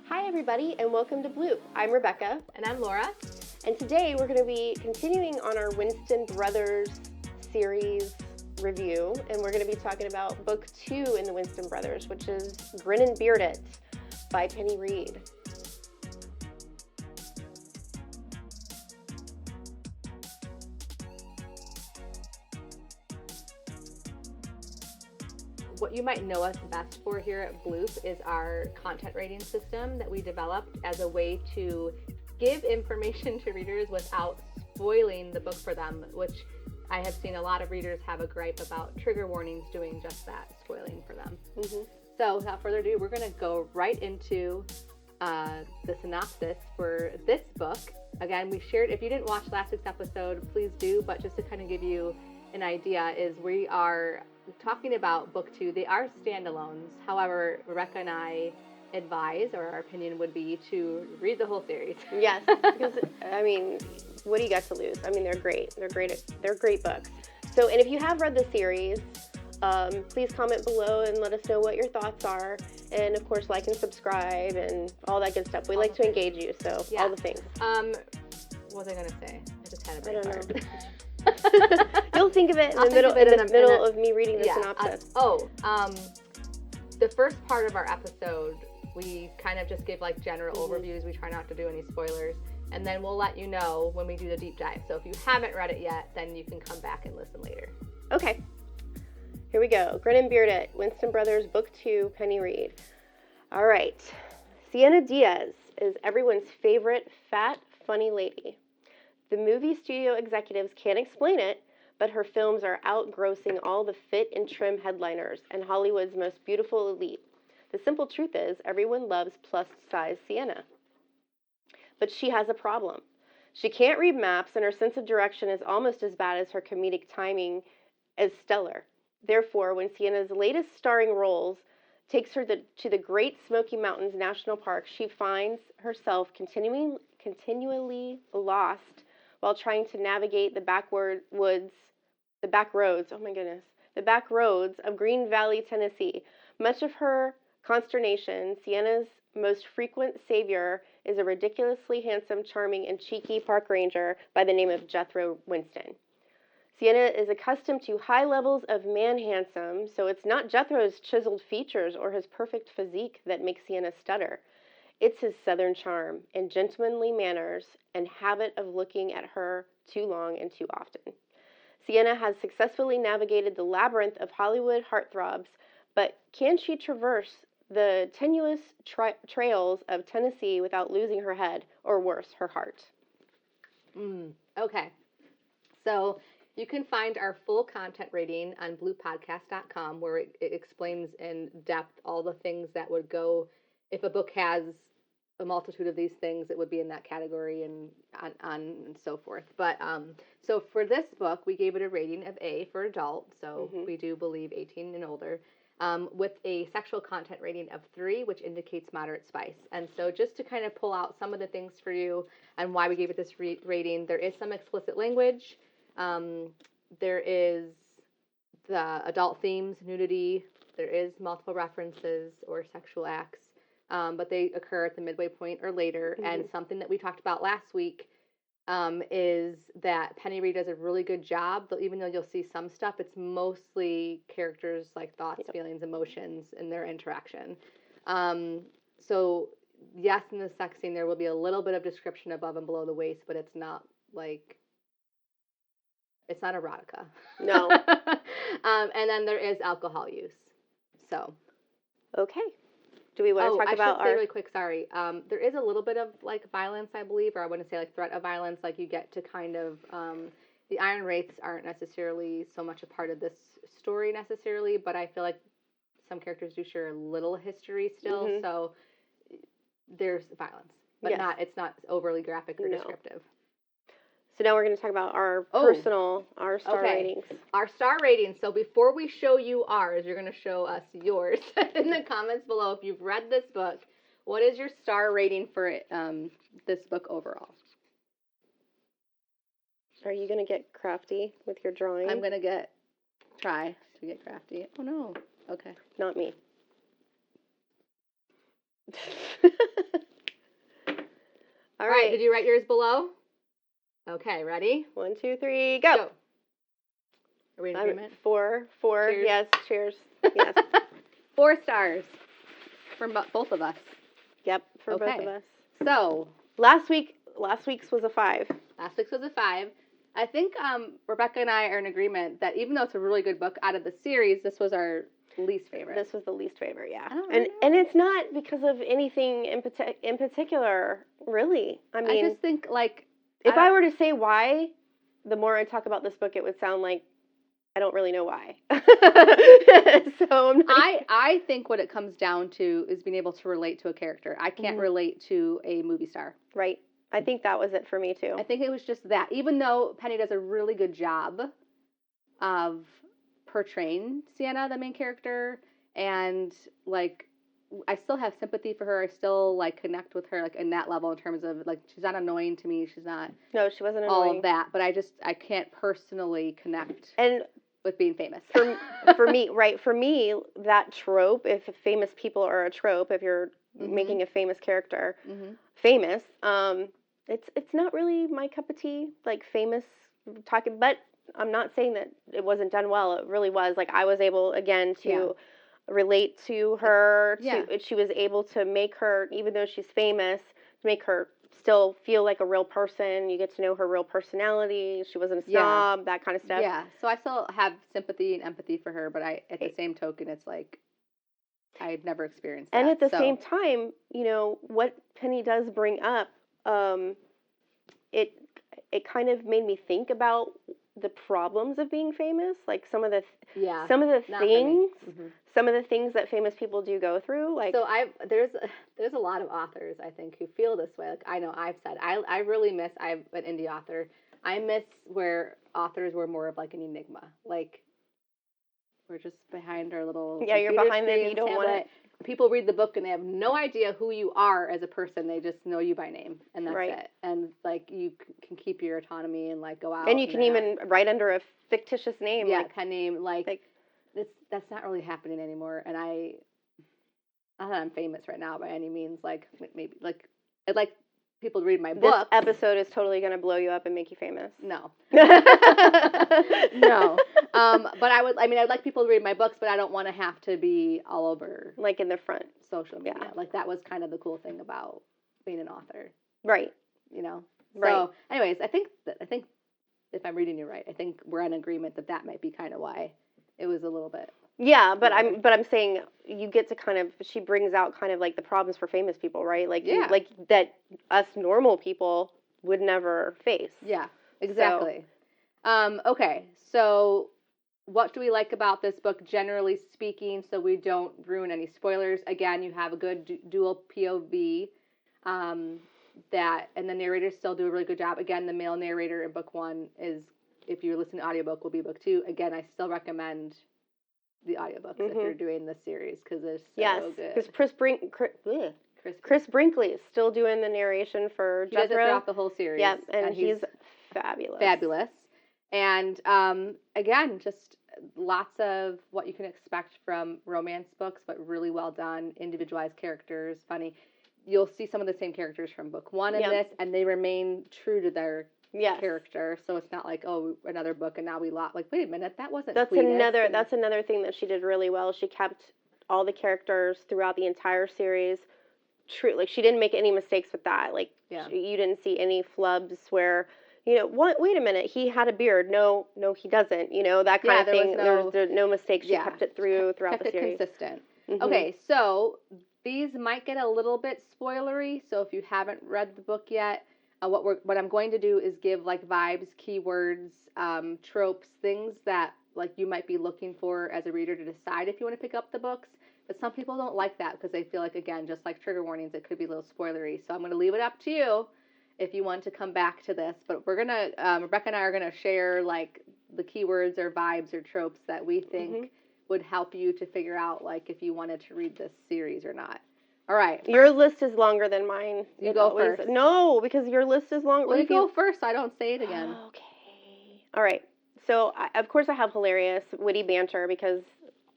Hi everybody and welcome to Bloop. I'm Rebecca. And I'm Laura. And today we're going to be continuing on our Winston Brothers series review, and we're going to be talking about book 2 in the Winston Brothers, which is Grin and Beard It by Penny Reid. What you might know us best for here at Bloop is our content rating system that we developed as a way to give information to readers without spoiling the book for them, which I have seen a lot of readers have a gripe about trigger warnings doing just that, spoiling for them. Mm-hmm. So without further ado, we're going to go right into the synopsis for this book. Again, we shared, if you didn't watch last week's episode, please do, but just to kind of give you an idea, is we are talking about book 2. They are standalones. However, Rebecca and I advise, or our opinion would be, to read the whole series. Yes, because I mean, what do you got to lose? I mean, they're great. They're great books. So, and if you have read the series, please comment below and let us know what your thoughts are. And of course, like and subscribe and all that good stuff. We like to engage you, so yeah. All the things. What was I gonna say? I just had a brain fart. You'll think of it in the middle of me reading the synopsis. The first part of our episode, we kind of just give like general overviews. We try not to do any spoilers, and then we'll let you know when we do the deep dive. So if you haven't read it yet, then you can come back and listen later. Okay. Here we go. Grin and Beard It, Winston Brothers, Book 2, Penny Reid. All right. Sienna Diaz is everyone's favorite fat, funny lady. The movie studio executives can't explain it, but her films are outgrossing all the fit and trim headliners and Hollywood's most beautiful elite. The simple truth is, everyone loves plus-size Sienna. But she has a problem. She can't read maps, and her sense of direction is almost as bad as her comedic timing is stellar. Therefore, when Sienna's latest starring roles takes her to the Great Smoky Mountains National Park, she finds herself continually lost while trying to navigate the back roads of Green Valley, Tennessee. Much of her consternation, Sienna's most frequent savior is a ridiculously handsome, charming, and cheeky park ranger by the name of Jethro Winston. Sienna is accustomed to high levels of man-handsome, so it's not Jethro's chiseled features or his perfect physique that makes Sienna stutter. It's his southern charm and gentlemanly manners and habit of looking at her too long and too often. Sienna has successfully navigated the labyrinth of Hollywood heartthrobs, but can she traverse the tenuous trails of Tennessee without losing her head, or worse, her heart? Okay. So you can find our full content rating on blooppodcast.com, where it explains in depth all the things that would go if a book has a multitude of these things. It would be in that category and on and so forth. But so for this book, we gave it a rating of A for adult, so we do believe 18 and older, with a sexual content rating of 3, which indicates moderate spice. And so just to kind of pull out some of the things for you and why we gave it this rating, there is some explicit language. There is the adult themes, nudity. There is multiple references or sexual acts. But they occur at the midway point or later. And something that we talked about last week is that Penny Reid does a really good job, even though you'll see some stuff, it's mostly characters' like thoughts, feelings, emotions, and their interaction. So yes, in the sex scene, there will be a little bit of description above and below the waist, but it's not it's not erotica. No. And then there is alcohol use. So. Okay. Do we want to talk about really quick, sorry. There is a little bit of like violence, I believe, or I wouldn't say like threat of violence. Like you get to kind of, the Iron Wraiths aren't necessarily so much a part of this story necessarily, but I feel like some characters do share a little history still. So there's violence, but it's not overly graphic or descriptive. So now we're going to talk about our star ratings. Our star ratings. So before we show you ours, you're going to show us yours in the comments below. If you've read this book, what is your star rating for this book overall? Are you going to get crafty with your drawing? I'm going to try to get crafty. Oh, no. Okay. Not me. right, did you write yours below? Okay, ready? 1, 2, 3, go. Are we in agreement? 4. Cheers. Yes, cheers. Yes. 4 stars from both of us. Yep, for both of Okay. us. So Last week's was a 5. last week's was a 5. I think Rebecca and I are in agreement that even though it's a really good book out of the series, this was our least favorite. This was the least favorite, yeah. And it's not because of anything in particular, really. I mean, I just think like if I were to say why, the more I talk about this book, it would sound like I don't really know why. So I think what it comes down to is being able to relate to a character. I can't relate to a movie star. Right. I think that was it for me too. I think it was just that. Even though Penny does a really good job of portraying Sienna, the main character, and like I still have sympathy for her. I still like connect with her like in that level in terms of like she's not annoying to me. She's not No, she wasn't all annoying. of that, but I can't personally connect And with being famous. for me, right, for me, that trope, if famous people are a trope, if you're making a famous character famous, it's not really my cup of tea, like famous talking, but I'm not saying that it wasn't done well. It really was. Like I was able again to relate to her. She was able to make her, even though she's famous, to make her still feel like a real person. You get to know her real personality. She wasn't a snob, that kind of stuff. Yeah. So I still have sympathy and empathy for her, but at the same token, it's like I've never experienced that. And at the same time, you know, what Penny does bring up, it kind of made me think about the problems of being famous, like some of the things that famous people do go through. Like, so there's a lot of authors I think who feel this way. Like I know I've said I really miss. I'm an indie author. I miss where authors were more of like an enigma. Like we're just behind our little you're behind the you don't want it. People read the book and they have no idea who you are as a person. They just know you by name, and that's it. And like you can keep your autonomy and like go out. And you can even write under a fictitious name. Yeah, pen name. Like that's not really happening anymore. And not that I'm famous right now by any means. Like maybe like I'd like people to read my book. This episode is totally going to blow you up and make you famous. No. No. But I'd like people to read my books, but I don't want to have to be all over. Like in the front. Social media. Yeah. Like that was kind of the cool thing about being an author. Right. You know? Right. So anyways, I think if I'm reading you right, I think we're in agreement that might be kind of why it was a little bit. Yeah, but I'm saying you get to kind of, she brings out kind of like the problems for famous people, right? Like like that us normal people would never face. Yeah, exactly. So. Okay, so what do we like about this book, generally speaking, so we don't ruin any spoilers? Again, you have a good dual POV, and the narrators still do a really good job. Again, the male narrator in book 1 is, if you're listening to audiobook, will be book 2. Again, I still recommend the audiobooks if you're doing this series because they're so good. Because Chris Brinkley is still doing the narration for Jethro. He does it throughout the whole series. Yep, and he's fabulous. Fabulous. And again, just lots of what you can expect from romance books, but really well done, individualized characters, funny. You'll see some of the same characters from book 1 in this, and they remain true to their character, so it's not like another book and now we like wait a minute, that wasn't that's another thing that she did really well. She kept all the characters throughout the entire series true. Like she didn't make any mistakes with that. Like you didn't see any flubs where wait a minute, he had a beard. No, he doesn't. That kind of thing. There's no mistakes. She kept it throughout the series. Consistent. Okay, so these might get a little bit spoilery. So if you haven't read the book yet, what I'm going to do is give like vibes, keywords, tropes, things that like you might be looking for as a reader to decide if you want to pick up the books. But some people don't like that because they feel like, again, just like trigger warnings, it could be a little spoilery. So I'm going to leave it up to you if you want to come back to this. But we're going to, Rebecca and I are going to share like the keywords or vibes or tropes that we think would help you to figure out like if you wanted to read this series or not. All right. Your list is longer than mine. You go first. No, because your list is longer. Well, you go first so I don't say it again. Okay. All right. So, of course, I have hilarious, witty banter because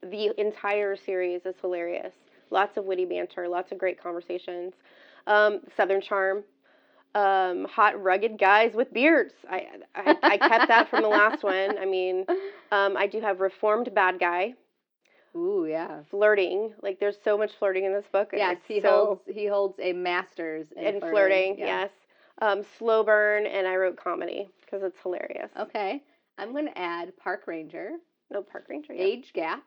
the entire series is hilarious. Lots of witty banter, lots of great conversations. Southern charm. hot, rugged guys with beards. I kept that from the last one. I mean, I do have reformed bad guy. Ooh, yeah. Flirting. Like, there's so much flirting in this book. Yes, he holds a master's in flirting. Yeah. Yes. Slow burn, and I wrote comedy because it's hilarious. Okay. I'm going to add park ranger. No, park ranger. Yeah. Age gap.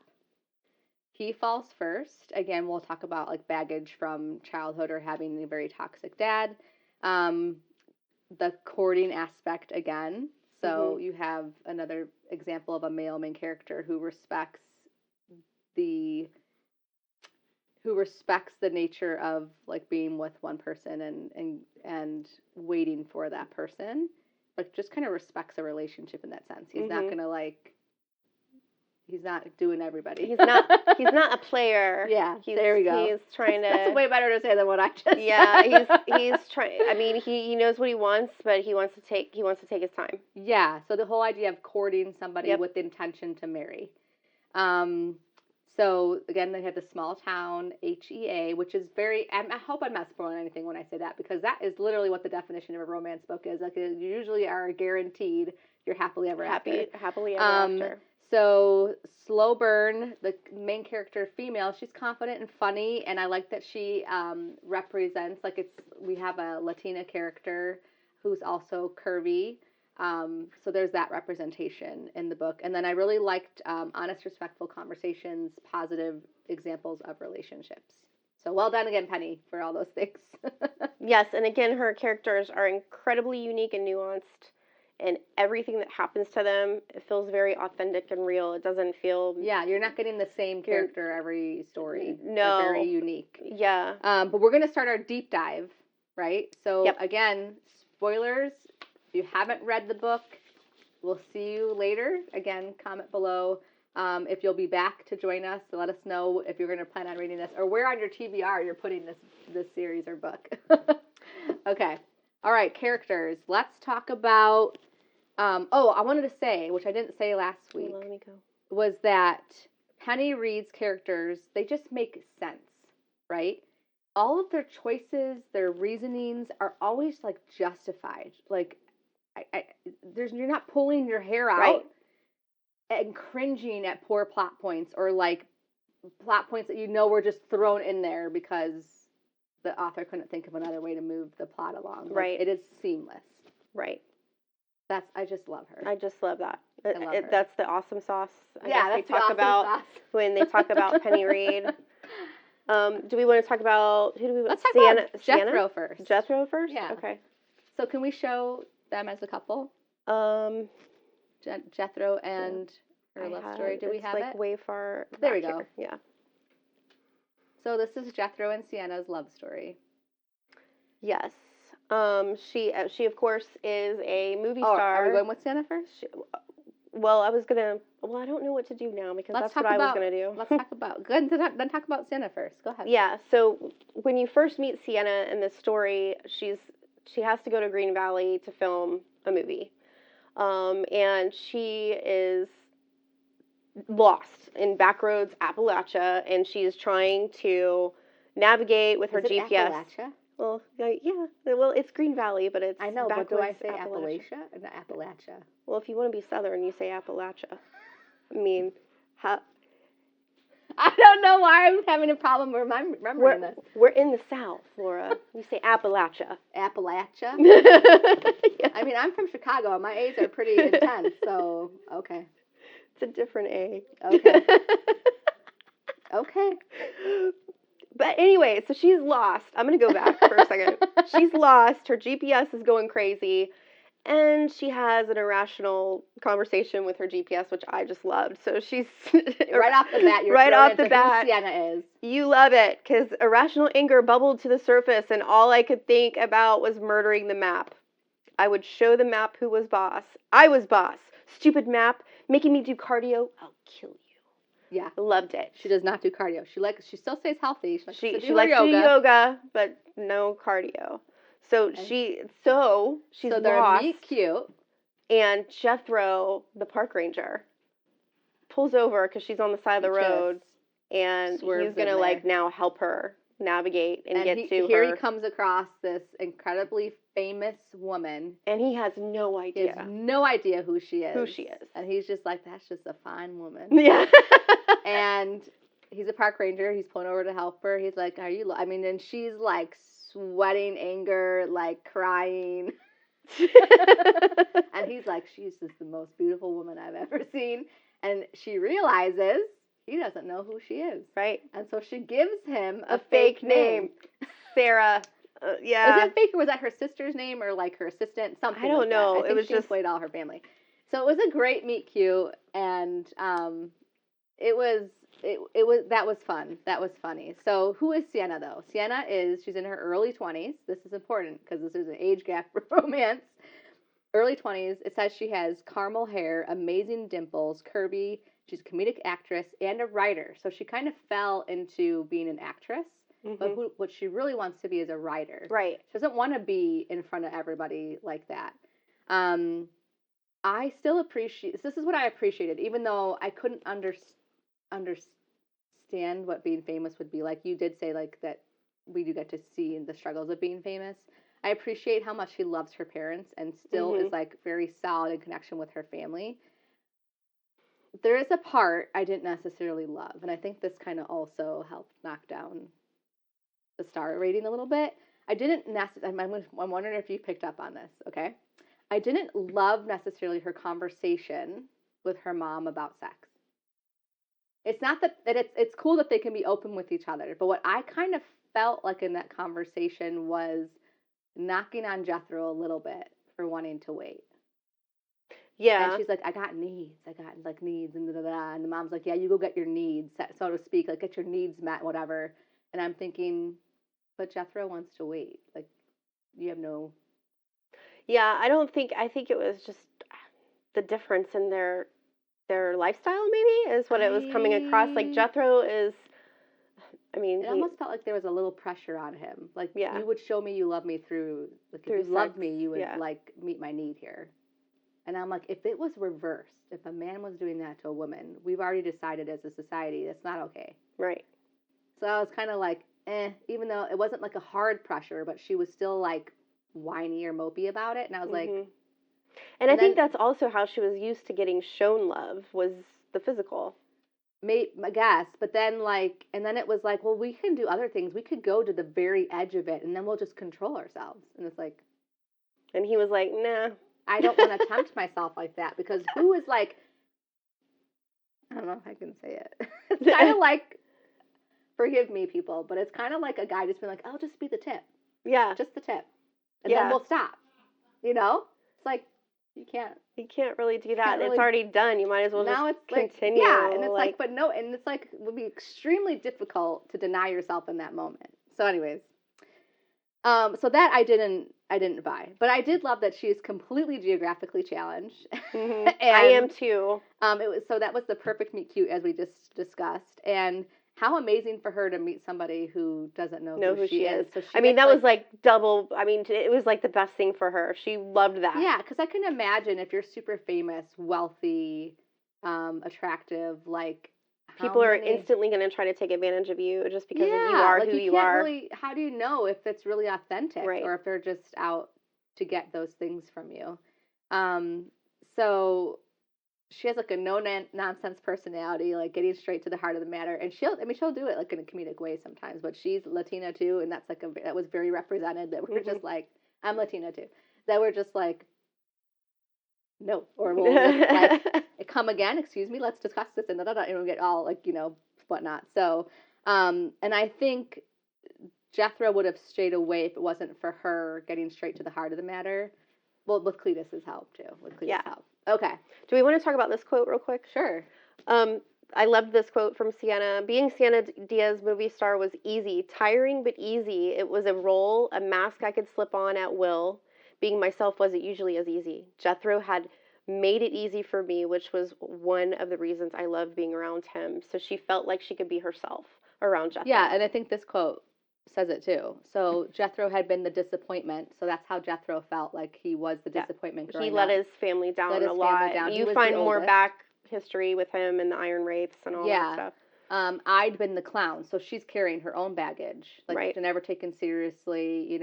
He falls first. Again, we'll talk about like baggage from childhood or having a very toxic dad. The courting aspect again. So you have another example of a male main character who respects the nature of like being with one person and waiting for that person. Like just kind of respects a relationship in that sense. He's not gonna like. He's not doing everybody. He's not a player. Yeah, there we go. He's trying to. That's way better to say than what I just said. he's trying. I mean, he knows what he wants, but he wants to take his time. Yeah. So the whole idea of courting somebody with the intention to marry. So again, they have the small town HEA, which is very. I hope I'm not spoiling anything when I say that, because that is literally what the definition of a romance book is. Like, you usually are guaranteed you're happily ever after. Happily ever after. So slow burn, the main character female, she's confident and funny, and I like that she represents, like, we have a Latina character who's also curvy, so there's that representation in the book. And then I really liked honest, respectful conversations, positive examples of relationships. So well done again, Penny, for all those things. Yes, and again, her characters are incredibly unique and nuanced. And everything that happens to them, it feels very authentic and real. It doesn't feel... Yeah, you're not getting the same character every story. No. They're very unique. Yeah. But we're going to start our deep dive, right? So, again, spoilers. If you haven't read the book, we'll see you later. Again, comment below if you'll be back to join us. So let us know if you're going to plan on reading this, or where on your TBR you're putting this series or book. Okay. All right, characters. Let's talk about... I wanted to say, which I didn't say last week, was that Penny Reid's characters, they just make sense, right? All of their choices, their reasonings are always, like, justified. Like, you're not pulling your hair out and cringing at poor plot points, or, like, plot points that you know were just thrown in there because the author couldn't think of another way to move the plot along. Right. Like, it is seamless. Right. I just love her. I just love that. I love her. That's the awesome sauce. I guess they talk about sauce. When they talk about Penny Reid. Do we want to talk about Let's talk about Jethro first. Jethro first? Yeah. Okay. So can we show them as a couple? Jethro and her love story. Do we have it? Way far. There we go. Here. Yeah. So this is Jethro and Sienna's love story. Yes. She of course is a movie star. Are we going with Sienna first? I don't know what to do now, because that's what I was gonna do. Let's talk about. Then talk about Sienna first. Go ahead. Yeah. So when you first meet Sienna in this story, she has to go to Green Valley to film a movie, and she is lost in backroads Appalachia, and she is trying to navigate with her GPS. Appalachia? Well, yeah. Well, it's Green Valley, but it's... I know, but do I say Appalachia or not Appalachia? Well, if you want to be Southern, you say Appalachia. I mean, I don't know why I'm having a problem remembering this. We're in the South, Laura. You say Appalachia. Appalachia? Yeah. I mean, I'm from Chicago, and my A's are pretty intense, so, okay. It's a different A. Okay. Okay. But anyway, so she's lost. I'm going to go back for a second. She's lost. Her GPS is going crazy. And she has an irrational conversation with her GPS, which I just loved. So she's... right off the bat, you're right off the who bat, Sienna is. You love it, because irrational anger bubbled to the surface, and all I could think about was murdering the map. I would show the map who was boss. I was boss. Stupid map, making me do cardio. I'll kill you. Yeah. Loved it. She does not do cardio. She still stays healthy. She likes to do yoga, but no cardio. So she's lost. They're meet cute. And Jethro, the park ranger, pulls over because she's on the side of the road, and he's going to now help her navigate and get to here her. he comes across this incredibly famous woman. And he has no idea. He has no idea who she is. Who she is. And he's just like, that's just a fine woman. Yeah. And he's a park ranger. He's pulling over to help her. He's like, and she's like sweating anger, like crying. And he's like, she's just the most beautiful woman I've ever seen. And she realizes he doesn't know who she is. Right. And so she gives him a fake name. Sarah. Yeah. Was it fake or was that her sister's name or like her assistant? Something I don't know. I think it was she just employed all her family. So it was a great meet cute, and that was fun. That was funny. So who is Sienna though? She's in her early 20s. This is important because this is an age gap romance. Early 20s. It says she has caramel hair, amazing dimples, curvy. She's a comedic actress and a writer. So she kind of fell into being an actress. But what she really wants to be is a writer. Right. She doesn't want to be in front of everybody like that. I still appreciate, this is what I appreciated, even though I couldn't understand what being famous would be like. You did say like that we do get to see the struggles of being famous. I appreciate how much she loves her parents and still is like very solid in connection with her family. There is a part I didn't necessarily love, and I think this kind of also helped knock down the star rating a little bit. I'm wondering if you picked up on this, okay? I didn't love necessarily her conversation with her mom about sex. It's not that it's cool that they can be open with each other, but what I kind of felt like in that conversation was knocking on Jethro a little bit for wanting to wait. Yeah. And she's like, I got needs, and da-da-da. And the mom's like, yeah, you go get your needs, so to speak, like get your needs met, whatever. And I'm thinking, but Jethro wants to wait. Like, you have no... Yeah, I think it was just the difference in their lifestyle, maybe, is what it was coming across. Like, Jethro is, It almost felt like there was a little pressure on him. Like, you would show me you love me through if you loved me, you would, like, meet my need here. And I'm like, if it was reversed, if a man was doing that to a woman, we've already decided as a society that's not okay. Right. So I was kind of like, even though it wasn't like a hard pressure, but she was still like whiny or mopey about it. And I was like... And I think that's also how she was used to getting shown love, was the physical. I guess. But then then it was like, well, we can do other things. We could go to the very edge of it and then we'll just control ourselves. And it's like... And he was like, nah. I don't want to tempt myself like that, because who is like... I don't know if I can say it. It's kind of like... Forgive me, people, but it's kind of like a guy just being like, "I'll just be the tip." Yeah. Just the tip. And then we'll stop. You know? It's like, you can't really do that. It's already done. You might as well now just it's continue. Like, yeah, and it's like, but no, and it's like, it would be extremely difficult to deny yourself in that moment. So anyways, so that I didn't buy. But I did love that she is completely geographically challenged. And I am too. That was the perfect meet cute, as we just discussed. And how amazing for her to meet somebody who doesn't know who she is. So that was like double. It was like the best thing for her. She loved that. Yeah, because I can imagine if you're super famous, wealthy, attractive, like... People are instantly going to try to take advantage of you just because you are who you are. Really, how do you know if it's really authentic, right, or if they're just out to get those things from you? So... She has like a no-nonsense personality, like getting straight to the heart of the matter. And she'll do it like in a comedic way sometimes, but she's Latina too. And that's that was very represented, that we're just like, I'm Latina too. That we're just like, no, or we'll just like, come again, excuse me, let's discuss this, and we'll get all like, whatnot. So, and I think Jethro would have stayed away if it wasn't for her getting straight to the heart of the matter. Well, with Cletus's help too. Help. Okay. Do we want to talk about this quote real quick? Sure. I loved this quote from Sienna. Being Sienna Diaz movie star was easy, tiring but easy. It was a role, a mask I could slip on at will. Being myself wasn't usually as easy. Jethro had made it easy for me, which was one of the reasons I loved being around him. So she felt like she could be herself around Jethro. Yeah, and I think this quote says it too. So Jethro had been the disappointment, so that's how Jethro felt, like he was the disappointment growing up. He let his family down a lot. You find more back history with him and the iron rapes and all that stuff. I'd been the clown, so she's carrying her own baggage, like Right. never taken seriously.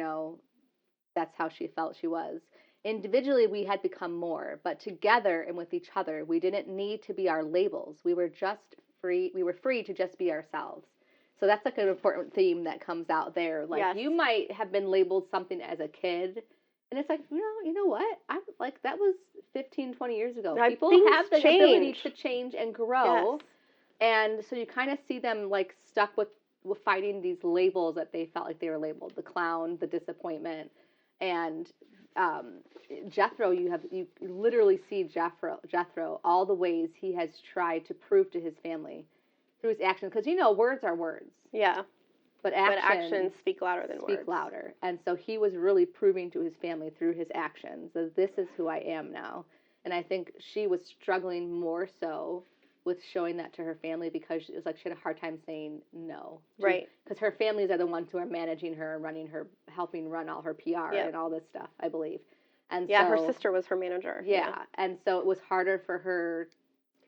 That's how she felt she was. Individually, we had become more, but together and with each other, we didn't need to be our labels. We were just free. We were free to just be ourselves. So that's like an important theme that comes out there. Like Yes. you might have been labeled something as a kid, and it's like, you know what? I'm like, that was 15, 20 years ago. People have the ability to change and grow. Yes. And so you kind of see them like stuck with fighting these labels that they felt like they were labeled: the clown, the disappointment. And Jethro, you literally see Jethro, all the ways he has tried to prove to his family through his actions, because words are words. Yeah. But actions speak louder than words. Speak louder. And so he was really proving to his family through his actions that this is who I am now. And I think she was struggling more so with showing that to her family, because it was like she had a hard time saying no. Right. Because her families are the ones who are managing her and running her, helping run all her PR and all this stuff, I believe. And yeah, so, her sister was her manager. Yeah. And so it was harder for her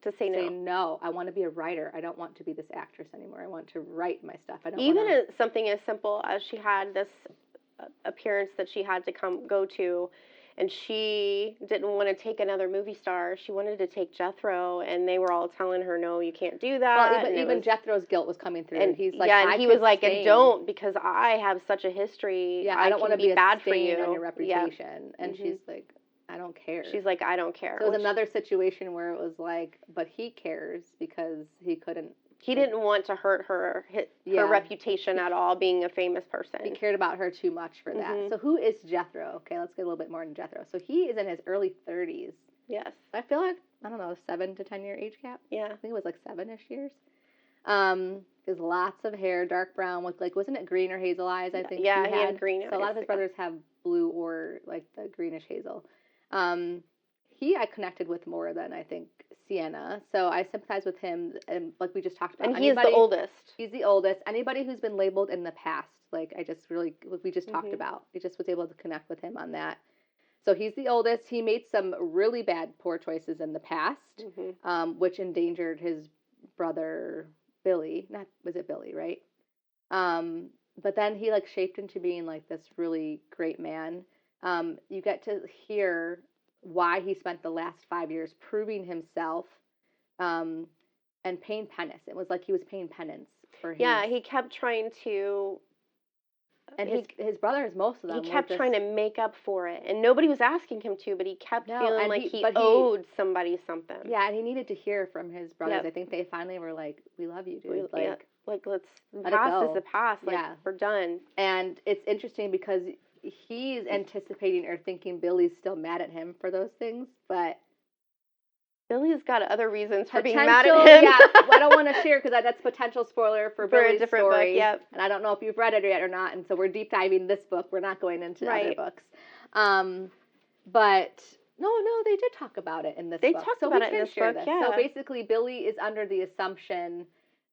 to say no. No, I want to be a writer. I don't want to be this actress anymore. I want to write my stuff. I don't Even something as simple as she had this appearance that she had to go to, and she didn't want to take another movie star. She wanted to take Jethro, and they were all telling her, no, you can't do that. Well, even Jethro's guilt was coming through. And he's like, and he was like, and don't, because I have such a history. Yeah, I don't want to be bad for you on your reputation. And she's like, I don't care. She's like, I don't care. So it was another situation where it was like, but he cares because he couldn't. He didn't want to hurt her reputation at all, being a famous person. He cared about her too much for that. So who is Jethro? Okay, let's get a little bit more into Jethro. So he is in his early 30s. Yes. I feel like, I don't know, 7 to 10 year age gap. Yeah. I think it was like 7-ish years. There's lots of hair, dark brown with like, wasn't it green or hazel eyes? I think. Yeah, he had green eyes. So a lot of his brothers have blue or like the greenish hazel. I connected with more than I think Sienna, so I sympathize with him, and like we just talked about. And he's the oldest. He's the oldest. Anybody who's been labeled in the past, like we just talked about. I just was able to connect with him on that. So he's the oldest. He made some really poor choices in the past, which endangered his brother Billy. Was it Billy, right? But then he like shaped into being like this really great man. You get to hear why he spent the last 5 years proving himself and paying penance. It was like he was paying penance for his... Yeah, he kept trying to... And his brothers, most of them, he kept trying to make up for it. And nobody was asking him to, but he kept feeling like he owed somebody something. Yeah, and he needed to hear from his brothers. Yep. I think they finally were like, we love you, dude. Let's... The past is the past. We're done. And it's interesting because he's anticipating or thinking Billy's still mad at him for those things, but Billy's got other reasons for being mad at him. Yeah, I don't want to share because that's potential spoiler for Billy's a different story. Book, yep. And I don't know if you've read it yet or not, and so we're deep diving this book. We're not going into other books. But no, they did talk about it in this book. They talked about it in this book, yeah. So basically, Billy is under the assumption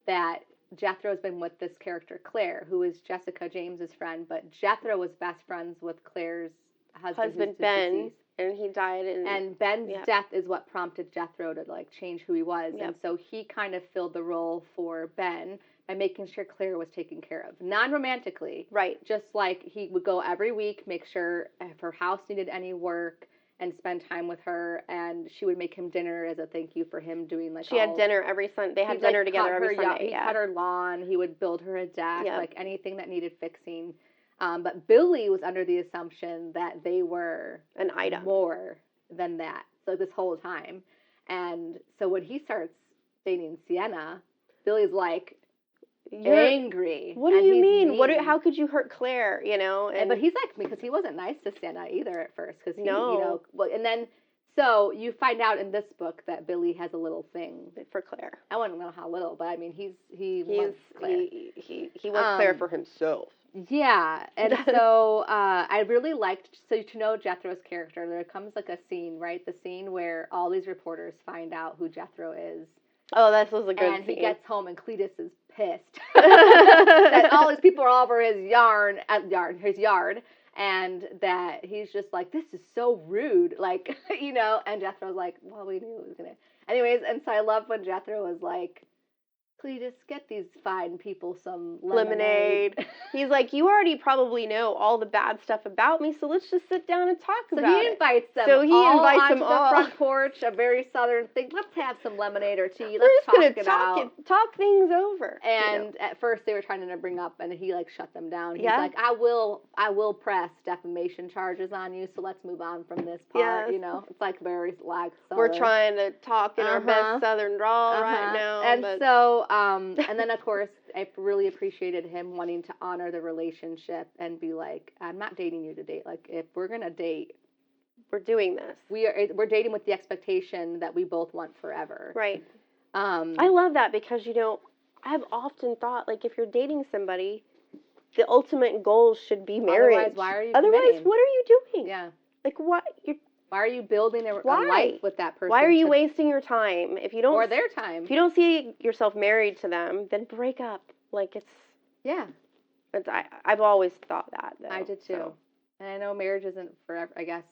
that Jethro's been with this character, Claire, who is Jessica James's friend, but Jethro was best friends with Claire's husband Ben, deceased. And he died. And Ben's death is what prompted Jethro to like change who he was, and so he kind of filled the role for Ben by making sure Claire was taken care of, non-romantically, right? Just like he would go every week, make sure if her house needed any work, and spend time with her, and she would make him dinner as a thank you for him doing like. She had dinner every Sunday. They had dinner together every Sunday. He cut her lawn. He would build her a deck, like anything that needed fixing. But Billy was under the assumption that they were an item more than that. So this whole time, and so when he starts dating Sienna, Billy's like. You're angry. What do you mean? How could you hurt Claire? But he's like, because he wasn't nice to Sienna either at first, because and then so you find out in this book that Billy has a little thing for Claire. I wouldn't know how little, but I mean he wants Claire. He wants Claire for himself. Yeah, and so I really liked to know Jethro's character. There comes like a scene, right? The scene where all these reporters find out who Jethro is. Oh, that was a good scene. And he gets home and Cletus is pissed that all these people are all over his yard, and that he's just like, this is so rude, like, and Jethro's like, well, we knew it was gonna. Anyways, and so I love when Jethro was like, Cletus, get these fine people some lemonade. He's like, you already probably know all the bad stuff about me, so let's just sit down and talk about it. So he invites them onto the front porch, a very southern thing. Let's have some lemonade or tea. Let's talk things over. And at first they were trying to bring up, and he like shut them down. He's like, I will press defamation charges on you, so let's move on from this part. Yes. You know, it's like very like southern. We're trying to talk in our best southern drawl right now. And so, and then of course, I really appreciated him wanting to honor the relationship and be like, I'm not dating you to date. Like, if we're gonna date, we're doing this. We're dating with the expectation that we both want forever. Right. I love that because, you know, I've often thought, like, if you're dating somebody, the ultimate goal should be marriage. Otherwise, why are you Otherwise, committing? what are you doing? Yeah. Like, what? Why are you building a life with that person? Why are you wasting your time? If you don't, or their time. If you don't see yourself married to them, then break up. Like, it's... Yeah. I've always thought that, though. I did, too. So. And I know marriage isn't forever, I guess.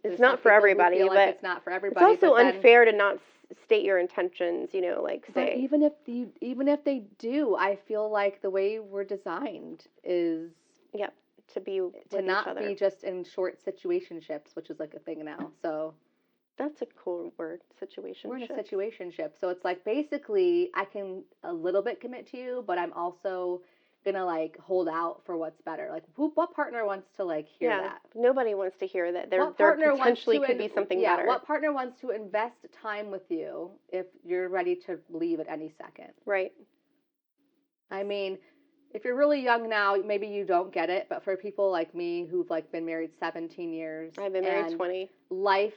It's not for everybody, but... Like it's not for everybody. It's also unfair to not state your intentions, you know, like, say... But even if they do, I feel like the way we're designed is... Yep. To not be just in short situationships, which is like a thing now. So that's a cool word, situationship. We're in a situationship, so it's like basically I can a little bit commit to you, but I'm also gonna like hold out for what's better. Like what partner wants to like hear that? Nobody wants to hear that there potentially could be something better. What partner wants to invest time with you if you're ready to leave at any second? Right. I mean, if you're really young now, maybe you don't get it, but for people like me who've like been married 17 years. I've been married 20. Life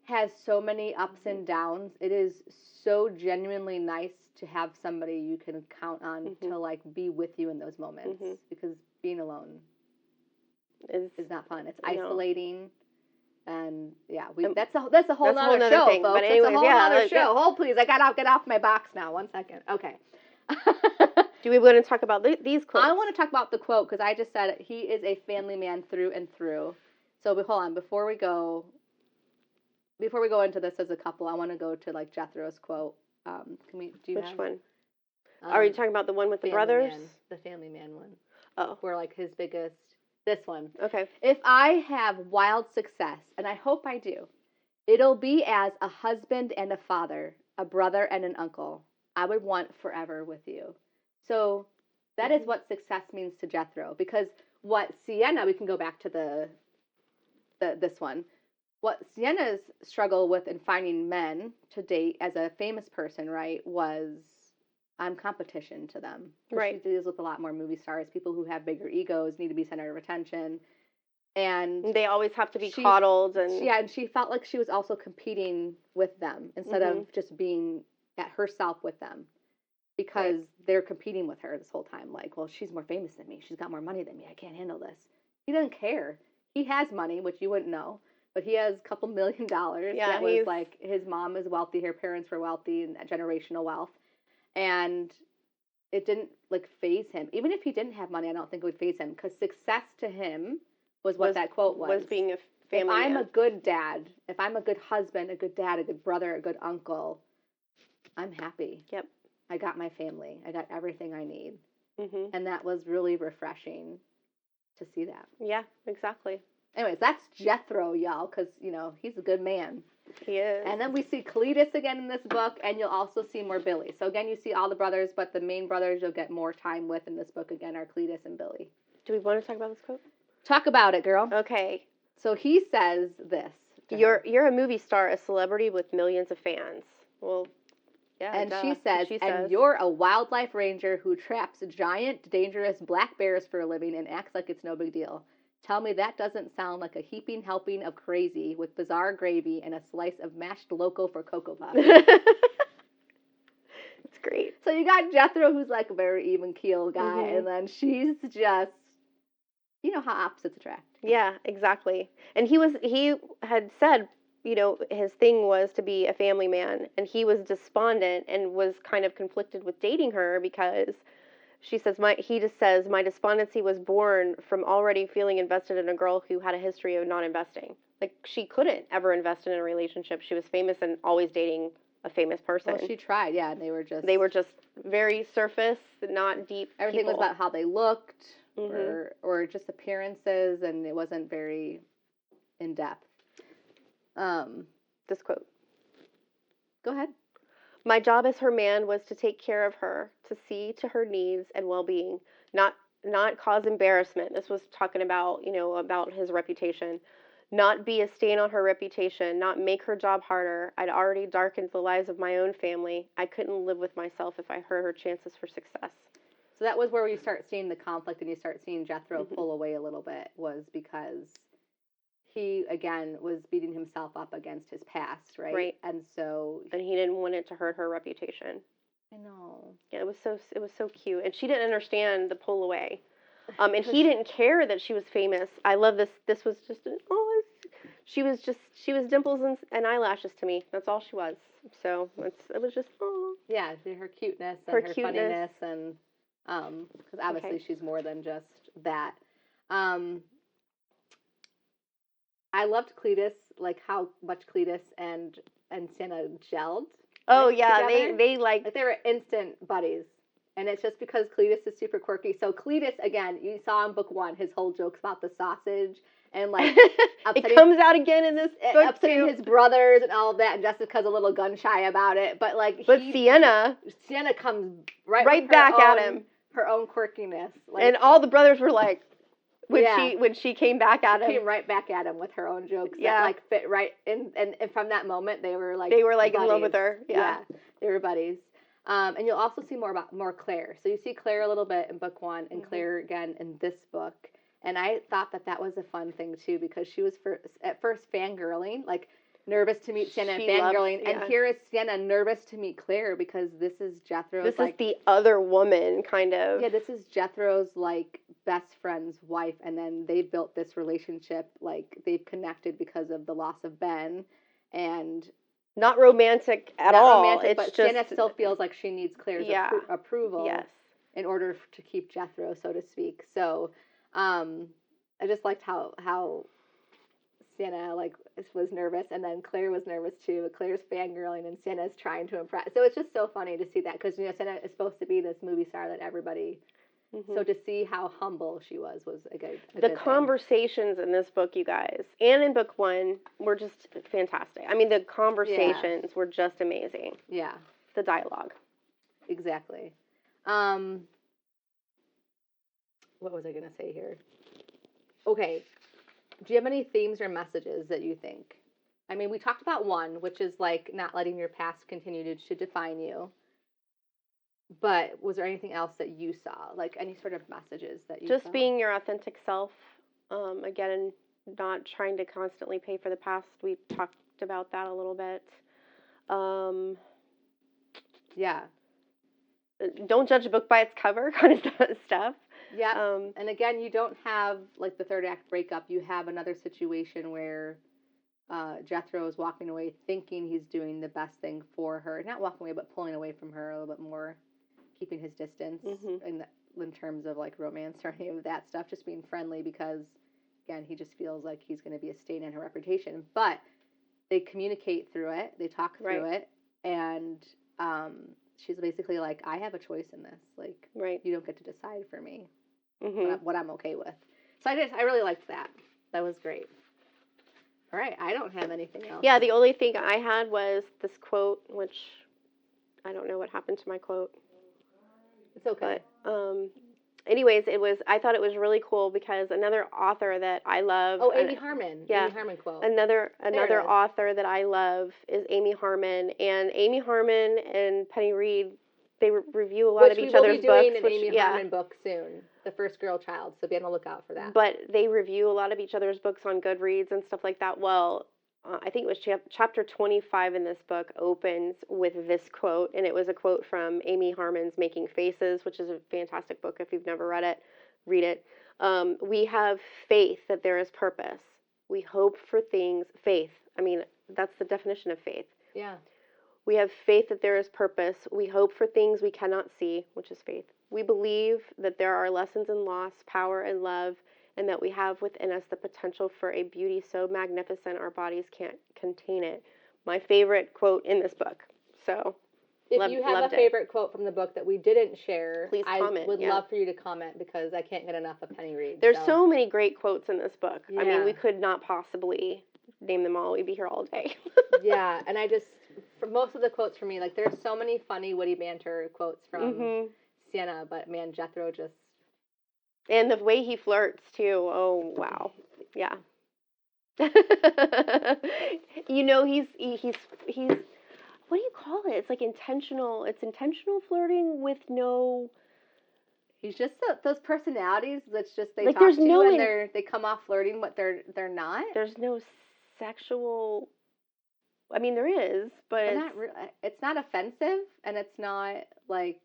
has so many ups and downs. It is so genuinely nice to have somebody you can count on to like be with you in those moments because being alone is not fun. It's isolating. And yeah, that's a whole nother show, thing, folks. But anyways, that's a whole nother show. Hold please, I gotta get off my box now. 1 second. Okay. Do we want to talk about these quotes? I want to talk about the quote because I just said he is a family man through and through. So hold on, before we go into this as a couple, I want to go to like Jethro's quote. Which one? Are you talking about the one with the brothers? The family man one. Oh, where like his biggest. This one. Okay. If I have wild success, and I hope I do, it'll be as a husband and a father, a brother and an uncle. I would want forever with you. So that is what success means to Jethro. Because what Sienna, we can go back to this one. What Sienna's struggle with in finding men to date as a famous person, right, was I'm competition to them. Right. She deals with a lot more movie stars, people who have bigger egos, need to be center of attention. And they always have to be coddled. And she felt like she was also competing with them instead of just being at herself with them. Because they're competing with her this whole time. Like, well, she's more famous than me. She's got more money than me. I can't handle this. He doesn't care. He has money, which you wouldn't know. But he has a couple $1 million. Yeah, that was like, his mom is wealthy. Her parents were wealthy and generational wealth. And it didn't, like, faze him. Even if he didn't have money, I don't think it would faze him. Because success to him was what that quote was. Was being a family man. If I'm a good dad, if I'm a good husband, a good dad, a good brother, a good uncle, I'm happy. Yep. I got my family. I got everything I need. And that was really refreshing to see that. Yeah, exactly. Anyways, that's Jethro, y'all, because, you know, he's a good man. He is. And then we see Cletus again in this book, and you'll also see more Billy. So, again, you see all the brothers, but the main brothers you'll get more time with in this book, again, are Cletus and Billy. Do we want to talk about this quote? Talk about it, girl. Okay. So he says this. You're a movie star, a celebrity with millions of fans. Well... Yeah, and she says, and you're a wildlife ranger who traps giant, dangerous black bears for a living and acts like it's no big deal. Tell me that doesn't sound like a heaping helping of crazy with bizarre gravy and a slice of mashed loco for Cocoa Puffs. It's great. So you got Jethro, who's like a very even keel guy, and then she's just, you know how opposites attract. Yeah, exactly. And he had said, you know, his thing was to be a family man, and he was despondent and was kind of conflicted with dating her because he just says, my despondency was born from already feeling invested in a girl who had a history of not investing. Like, she couldn't ever invest in a relationship. She was famous and always dating a famous person. Well, she tried, yeah, and they were just very surface, not deep. Everything people. was about how they looked, Mm-hmm. or just appearances, and it wasn't very in depth. This quote. Go ahead. My job as her man was to take care of her, to see to her needs and well-being, not cause embarrassment. This was talking about, about his reputation. Not be a stain on her reputation, not make her job harder. I'd already darkened the lives of my own family. I couldn't live with myself if I hurt her chances for success. So that was where you start seeing the conflict and you start seeing Jethro Mm-hmm. pull away a little bit, was because he, again, was beating himself up against his past, right? Right. And so... And he didn't want it to hurt her reputation. I know. Yeah, it was so cute. And she didn't understand the pull away. And he didn't care that she was famous. I love this. This was just she was dimples and eyelashes to me. That's all she was. So it was just Yeah, her cuteness and her funniness, and because obviously she's more than just that. I loved Cletus, like how much Cletus and Sienna gelled. Oh yeah, together. they like they were instant buddies. And it's just because Cletus is super quirky. So Cletus, again, you saw in book 1, his whole jokes about the sausage and like it comes out again in this book upsetting his brothers and all of that. And Jessica's a little gun shy about it, but Sienna comes right back at him. Her own quirkiness, and all the brothers were like, when she came back at him, came right back at him with her own jokes that like fit right in. And from that moment, they were like buddies. In love with her. Yeah, they were buddies. And you'll also see more Claire. So you see Claire a little bit in book 1 and Claire again in this book. And I thought that was a fun thing too, because she was at first fangirling, like nervous to meet Sienna and fangirling. And here is Sienna nervous to meet Claire because this is Jethro's. This is the other woman, kind of. Yeah, this is Jethro's like best friend's wife, and then they built this relationship. Like they've connected because of the loss of Ben, and. Not romantic at all. Romantic, but Sienna still feels like she needs Claire's approval in order to keep Jethro, so to speak. So I just liked how Sienna was nervous, and then Claire was nervous too. Claire's fangirling, and Sienna's trying to impress. So it's just so funny to see that, because Sienna is supposed to be this movie star that everybody. Mm-hmm. So to see how humble she was a good conversations in this book, you guys, and in book 1, were just fantastic. I mean, the conversations were just amazing. Yeah. The dialogue. Exactly. What was I going to say here? Okay. Do you have any themes or messages that you think? I mean, we talked about one, which is like not letting your past continue to define you. But was there anything else that you saw? Like any sort of messages that you saw? Just being your authentic self. Again, not trying to constantly pay for the past. We talked about that a little bit. Yeah. Don't judge a book by its cover kind of stuff. Yeah. And again, you don't have like the third act breakup. You have another situation where Jethro is walking away thinking he's doing the best thing for her. Not walking away, but pulling away from her a little bit more. Keeping his distance in terms of like romance or any of that stuff, just being friendly because, again, he just feels like he's going to be a stain in her reputation. But they communicate through it, they talk through it, and she's basically like, I have a choice in this. Like, you don't get to decide for me what I'm okay with. So I really liked that. That was great. All right, I don't have anything else. Yeah, the only thing I had was this quote, which I don't know what happened to my quote. It's okay. But, anyways, I thought it was really cool because another author that I love. Oh, Amy Harmon. Yeah. Amy Harmon quote. Another author that I love is Amy Harmon. And Amy Harmon and Penny Reid, they review a lot of each other's books. Which we will be doing an Amy Harmon book soon. The First Girl Child. So be on the lookout for that. But they review a lot of each other's books on Goodreads and stuff like that. Well, I think it was chapter 25 in this book opens with this quote, and it was a quote from Amy Harmon's Making Faces, which is a fantastic book. If you've never read it, read it. We have faith that there is purpose. We hope for things. Faith. I mean, that's the definition of faith. Yeah. We have faith that there is purpose. We hope for things we cannot see, which is faith. We believe that there are lessons in loss, power, and love, and that we have within us the potential for a beauty so magnificent our bodies can't contain it. My favorite quote in this book. So if you have a favorite quote from the book that we didn't share, please comment. I would love for you to comment because I can't get enough of Penny Reid. There's so many great quotes in this book. Yeah. I mean, we could not possibly name them all. We'd be here all day. Yeah, and for most of the quotes for me, like there's so many funny, witty banter quotes from Sienna, but man, Jethro just... And the way he flirts, too. Oh, wow. Yeah. You know, he's what do you call it? It's like intentional. It's intentional flirting with no... He's just those personalities that's just they like, talk to you and they come off flirting, but they're not. There's no sexual... I mean, there is, but it's not offensive, and it's not like...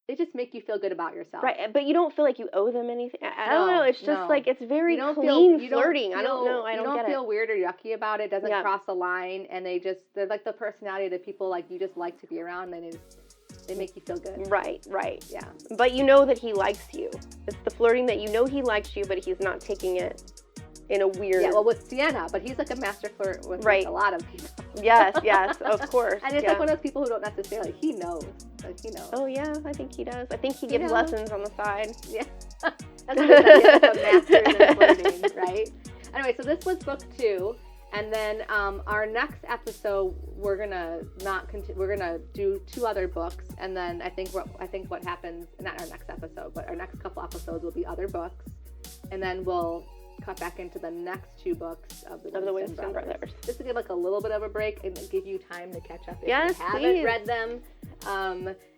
They just make you feel good about yourself. Right, but you don't feel like you owe them anything. I don't know. It's just like, it's very clean flirting. I don't know. I don't get it. You don't feel weird or yucky about it. It doesn't cross a line. And they're like the personality that people like you just like to be around. And they make you feel good. Right. Yeah. But you know that he likes you. It's the flirting that you know he likes you, but he's not taking it in a weird... Yeah, well, with Sienna, but he's like a master flirt with like, a lot of people. Yes, of course. And it's like one of those people who don't necessarily... He knows. He knows. Oh, yeah, I think he does. I think he gives lessons on the side. Yeah. That's what it says. He's a master in flirting, right? Anyway, so this was book 2. And then our next episode, we're gonna we're gonna do 2 other books, and then I think what happens, not our next episode, but our next couple episodes will be other books, and then we'll cut back into the next 2 books of the Winston Brothers. Just to give like a little bit of a break and give you time to catch up if you haven't read them,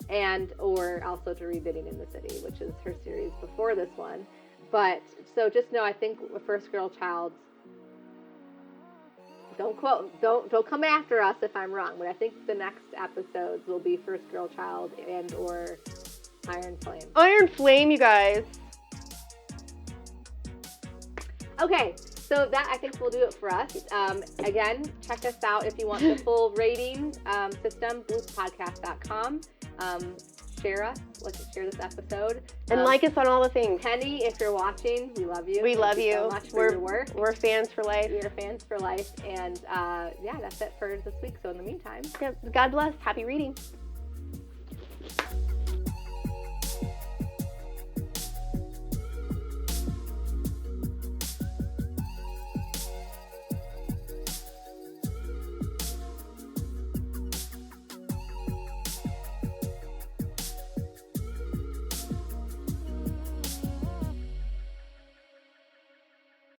and or also to read Knitting in the City, which is her series before this one. But so just know, I think First Girl Child. Don't come after us if I'm wrong, but I think the next episodes will be First Girl Child and or Iron Flame. Iron Flame, you guys. Okay, so that I think will do it for us. Again, check us out if you want the full rating system, blooppodcast.com. Share us. Let's share this episode. And like us on all the things. Penny, if you're watching, we love you. We love you. So much for your work. We're fans for life. We are fans for life. And yeah, that's it for this week. So in the meantime. God bless. Happy reading.